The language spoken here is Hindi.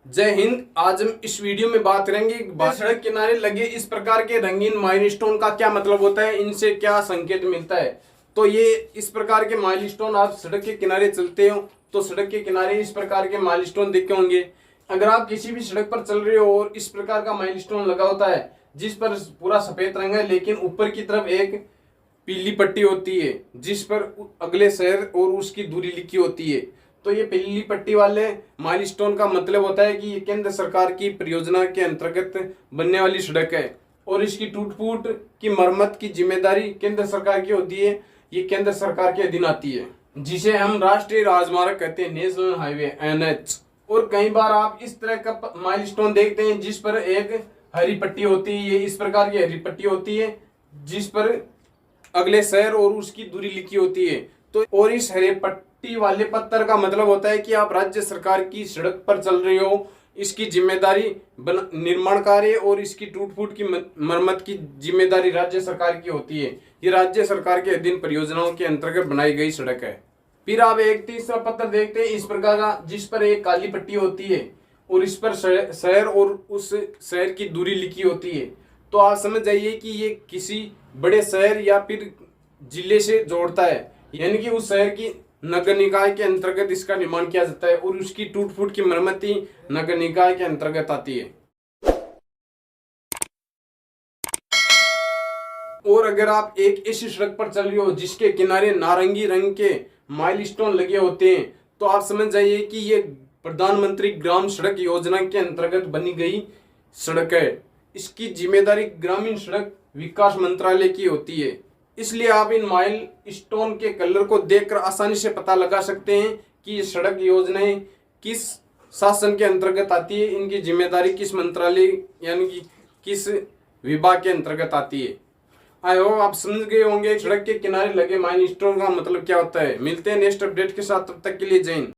जय हिंद। आज हम इस वीडियो में बात करेंगे सड़क किनारे लगे इस प्रकार के रंगीन माइलस्टोन का क्या मतलब होता है, इनसे क्या संकेत मिलता है। तो ये इस प्रकार के माइलस्टोन आप सड़क के किनारे चलते हो तो सड़क के किनारे इस प्रकार के माइलस्टोन देखे होंगे। अगर आप किसी भी सड़क पर चल रहे हो और इस प्रकार का माइलस्टोन लगा होता है जिस पर पूरा सफेद रंग है लेकिन ऊपर की तरफ एक पीली पट्टी होती है जिस पर अगले शहर और उसकी दूरी लिखी होती है, तो ये पीली पट्टी वाले माइलस्टोन का मतलब होता है कि ये केंद्र सरकार की परियोजना के अंतर्गत बनने वाली सड़क है और इसकी टूट फूट की मरम्मत की जिम्मेदारी केंद्र सरकार की होती है। ये केंद्र सरकार के अधीन आती है जिसे हम राष्ट्रीय राजमार्ग कहते हैं, नेशनल हाईवे एनएच। और कई बार आप इस तरह का माइलस्टोन देखते हैं जिस पर एक हरी पट्टी होती है, ये इस प्रकार की हरी पट्टी होती है जिस पर अगले शहर और उसकी दूरी लिखी होती है। तो और इस हरे पट्टी वाले पत्थर का मतलब होता है कि आप राज्य सरकार की सड़क पर चल रहे हो, इसकी जिम्मेदारी निर्माण कार्य और इसकी टूट फूट की मरम्मत की जिम्मेदारी राज्य सरकार की होती है। ये राज्य सरकार के अधीन परियोजनाओं के अंतर्गत बनाई गई सड़क है। फिर आप एक तीसरा पत्थर देखते हैं इस प्रकार का जिस पर एक काली पट्टी होती है और इस पर शहर और उस शहर की दूरी लिखी होती है। तो आप समझ जाइए कि ये किसी बड़े शहर या फिर जिले से जोड़ता है, यानी कि उस शहर की नगर निकाय के अंतर्गत इसका निर्माण किया जाता है और उसकी टूट फूट की मरम्मती नगर निकाय के अंतर्गत आती है। और अगर आप एक ऐसी सड़क पर चल रहे हो जिसके किनारे नारंगी रंग के माइलस्टोन लगे होते हैं तो आप समझ जाइए कि ये प्रधानमंत्री ग्राम सड़क योजना के अंतर्गत बनी गई सड़क है। इसकी जिम्मेदारी ग्रामीण सड़क विकास मंत्रालय की होती है। इसलिए आप इन माइल स्टोन के कलर को देखकर आसानी से पता लगा सकते हैं कि ये सड़क योजनाएं किस शासन के अंतर्गत आती है, इनकी जिम्मेदारी किस मंत्रालय यानी कि किस विभाग के अंतर्गत आती है। आई होप आप समझ गए होंगे सड़क के किनारे लगे माइल स्टोन का मतलब क्या होता है। मिलते हैं नेक्स्ट अपडेट के साथ, तब तक के लिए जय हिंद।